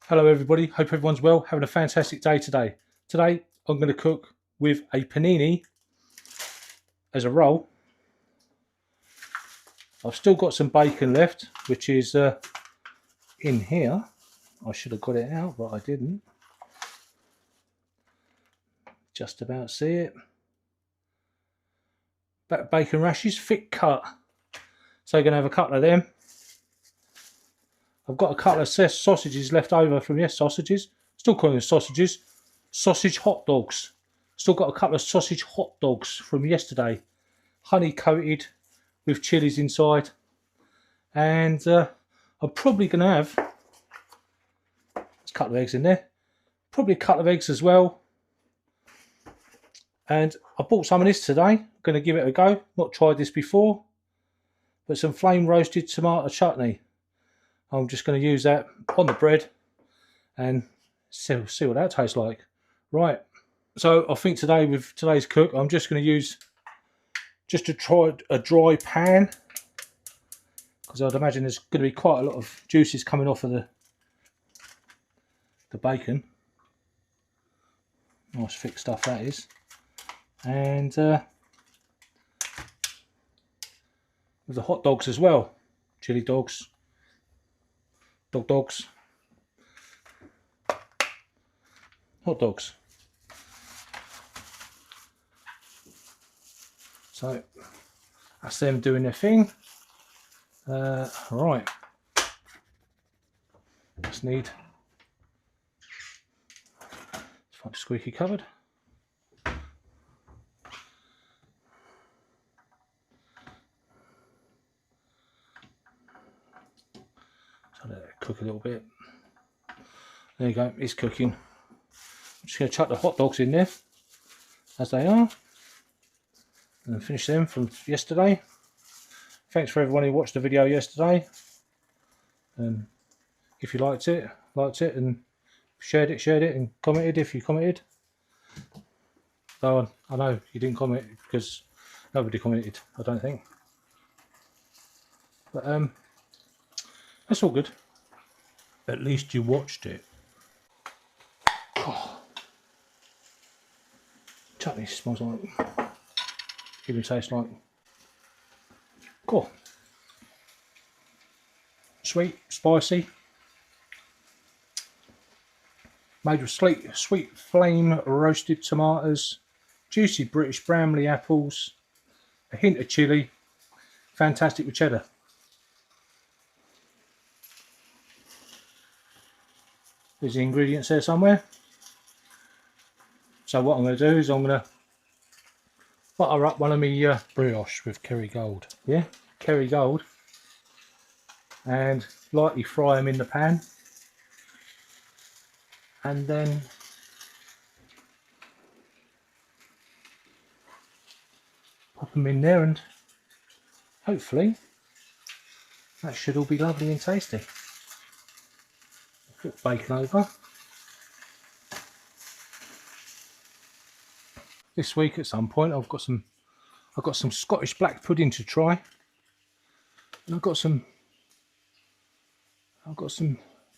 Hello everybody, hope everyone's well, having a fantastic day today. Today I'm going to cook with a panini as a roll. I've still got some bacon left, which is in here. I should have got it out, but I didn't. Just about see it. Bacon rashers, thick cut. So you're going to have a couple of them. I've got a couple of sausages left over from sausages. Still calling them sausages. Sausage hot dogs. Still got a couple of sausage hot dogs from yesterday. Honey coated with chilies inside. And I'm probably going to have a couple of eggs in there. Probably a couple of eggs as well. And I bought some of this today. I'm going to give it a go. Not tried this before. But some flame roasted tomato chutney. I'm just going to use that on the bread and see what that tastes like. Right, so I think today with today's cook, I'm just going to use just a dry pan, because I'd imagine there's going to be quite a lot of juices coming off of the bacon. Nice thick stuff that is. And with the hot dogs as well, chili dogs. Dogs, hot dogs. So that's them doing their thing. Right, just need to find a squeaky cupboard. So let it cook a little bit. There you go, it's cooking. I'm just going to chuck the hot dogs in there as they are and finish them from yesterday. Thanks for everyone who watched the video yesterday. And if you liked it and shared it and commented if you commented. Though I know you didn't comment because nobody commented, I don't think. But that's all good. At least you watched it. Oh. Chutney smells like, even tastes like. Cool. Sweet, spicy. Made with sweet flame roasted tomatoes, juicy British Bramley apples, a hint of chilli, fantastic with cheddar. There's the ingredients there somewhere. So what I'm going to do is I'm going to butter up one of my brioche with kerrygold. Yeah, kerrygold. And lightly fry them in the pan. And then pop them in there, and hopefully that should all be lovely and tasty. Flip bacon over. This week at some point I've got some Scottish black pudding to try, and I've got some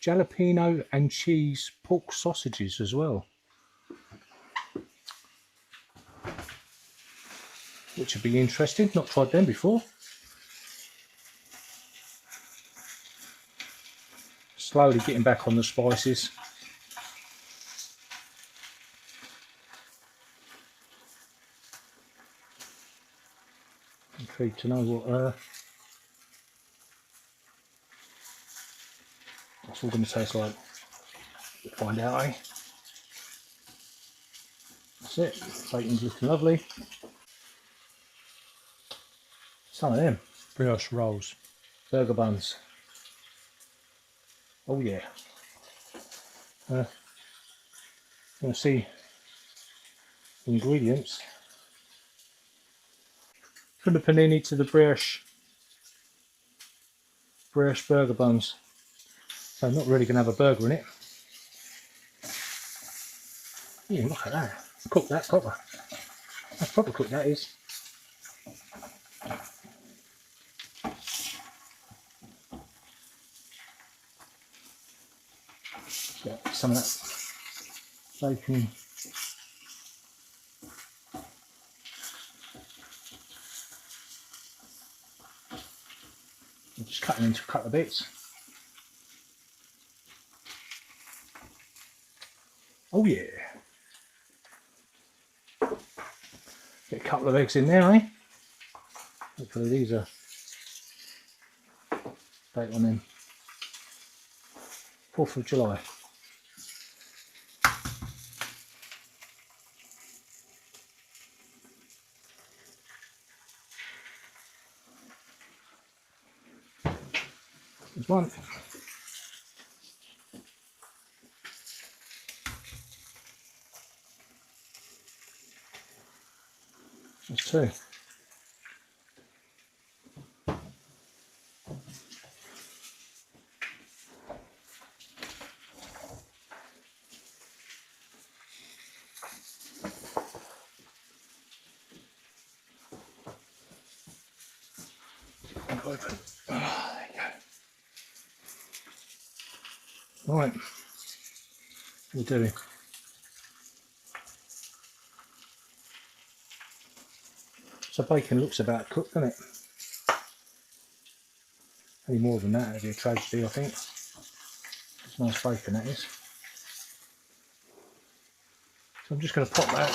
jalapeno and cheese pork sausages as well, which would be interesting. Not tried them before. Slowly getting back on the spices. Intrigued to know what that's all going to taste like. We'll find out, eh? That's it. Bacon's looking lovely. Some of them brioche rolls, burger buns. Oh yeah. I'm going to see the ingredients. From the panini to the brioche burger buns. So I'm not really going to have a burger in it. Yeah, look at that. Cook that proper. That's proper cooked, that is. Get some of that bacon. I'm just cutting into a couple of bits. Oh yeah. Get a couple of eggs in there, eh? Hopefully these are date on them. 4th of July. There's one. There's two. Open. Oh, there you go. Right, we'll do it. So bacon looks about cooked, doesn't it? Any more than that would be a tragedy, I think. It's nice bacon, that is. So I'm just going to pop that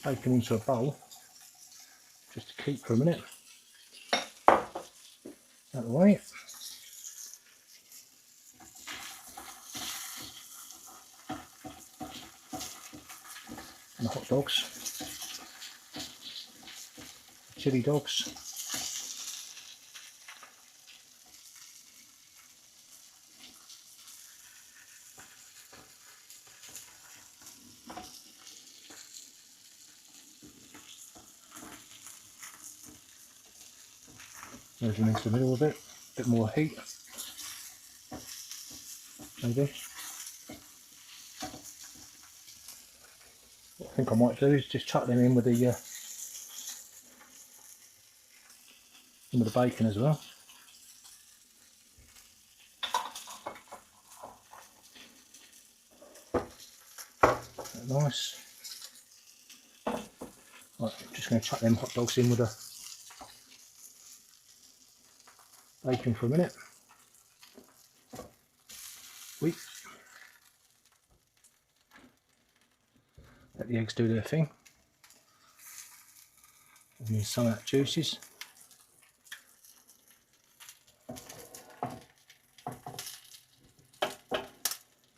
bacon into a bowl, just to keep for a minute. Out of the way. And the hot dogs, chili dogs. Move them into the middle a bit more heat, maybe. What I think I might do is just chuck them in with the bacon as well. Nice. Right, I'm just going to chuck them hot dogs in with the bacon for a minute. Let the eggs do their thing. And use some of that juices. There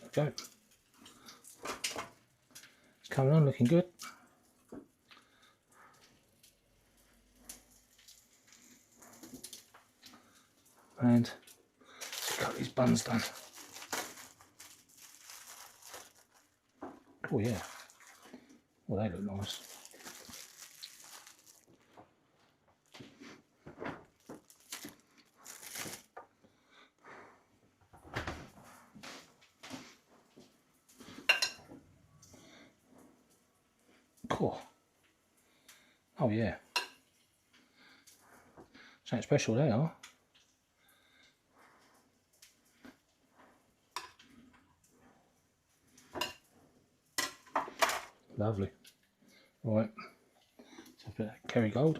we go. It's coming on, looking good. And let's cut these buns done. Oh yeah. Well, they look nice. Cool. Oh yeah. Something special they are. Lovely. Right. So a bit of kerrygold.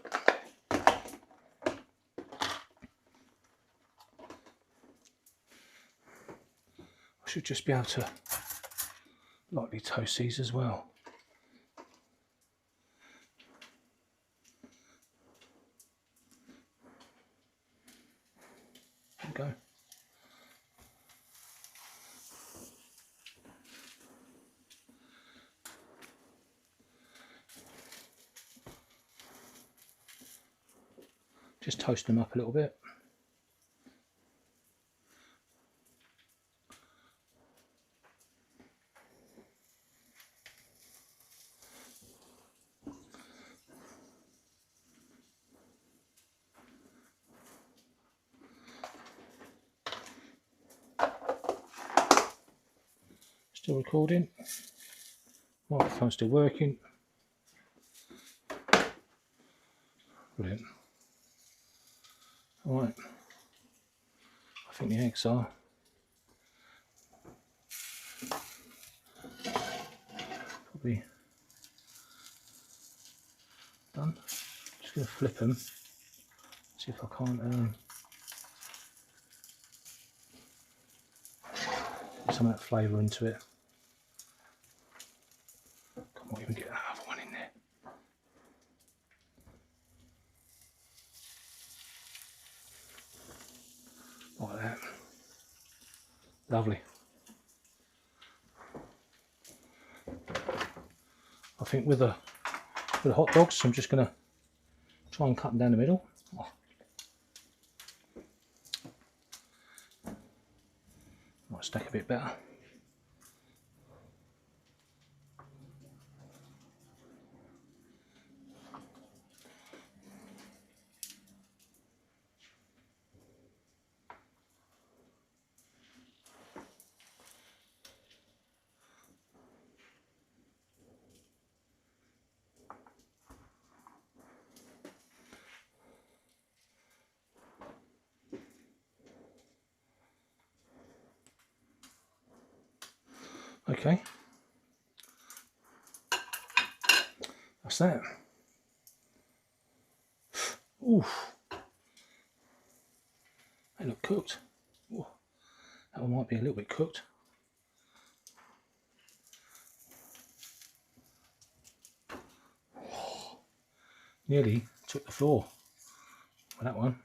I should just be able to lightly toast these as well. There we go. Just toast them up a little bit. Still recording. Microphone's still working. Brilliant. Alright. I think the eggs are probably done. Just going to flip them, see if I can't get some of that flavour into it. I might even get another one in there. Like that. Lovely. I think with the hot dogs, I'm just going to try and cut them down the middle. Oh. Might stack a bit better. Okay, that's that. Oof, they look cooked. Ooh, that one might be a little bit cooked. Oh, nearly took the floor with that one.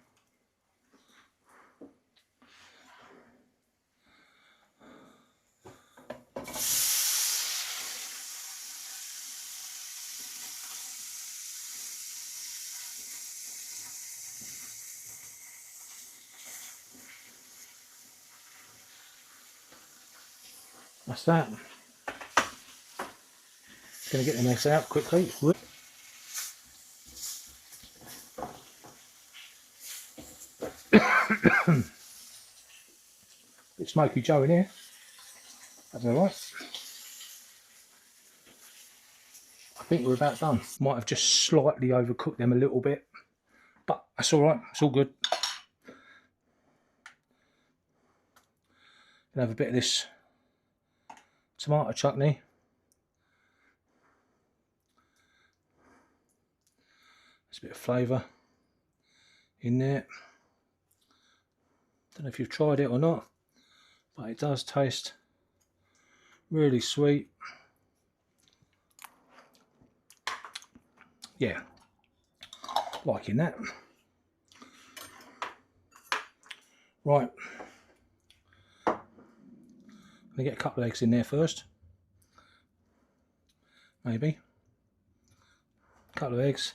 That's that. Gonna get the mess out quickly. Bit smoky Joe in here. That's alright. I think we're about done. Might have just slightly overcooked them a little bit, but that's alright, it's all good. Gonna have a bit of this tomato chutney. There's a bit of flavour in there. Don't know if you've tried it or not, but it does taste really sweet. Yeah, liking that. Right, I'm gonna get a couple of eggs in there first. Maybe a couple of eggs.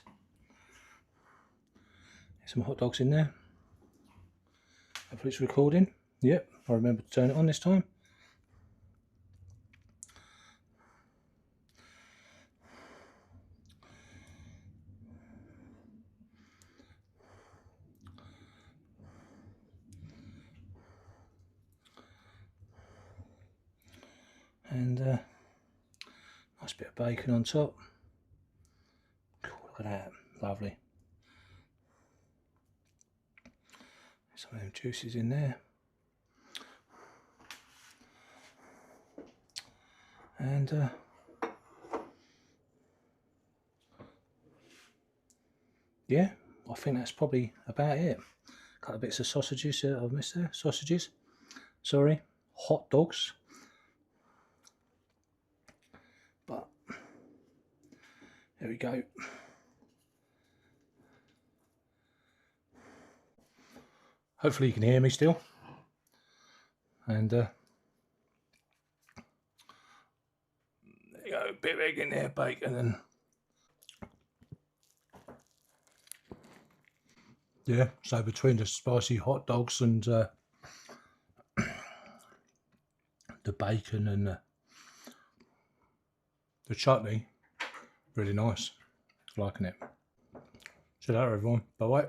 Some hot dogs in there. Hopefully it's recording. Yep, I remember to turn it on this time. And nice bit of bacon on top. Cool, look at that, lovely. Some of them juices in there. And yeah, I think that's probably about it. A couple of bits of sausages I've missed there. Sausages, sorry, hot dogs. But there we go. Hopefully you can hear me still. And there you go, a bit of egg in there, bacon, and yeah, so between the spicy hot dogs and the bacon and the chutney, really nice. Liking it. See you later, everyone. Bye bye.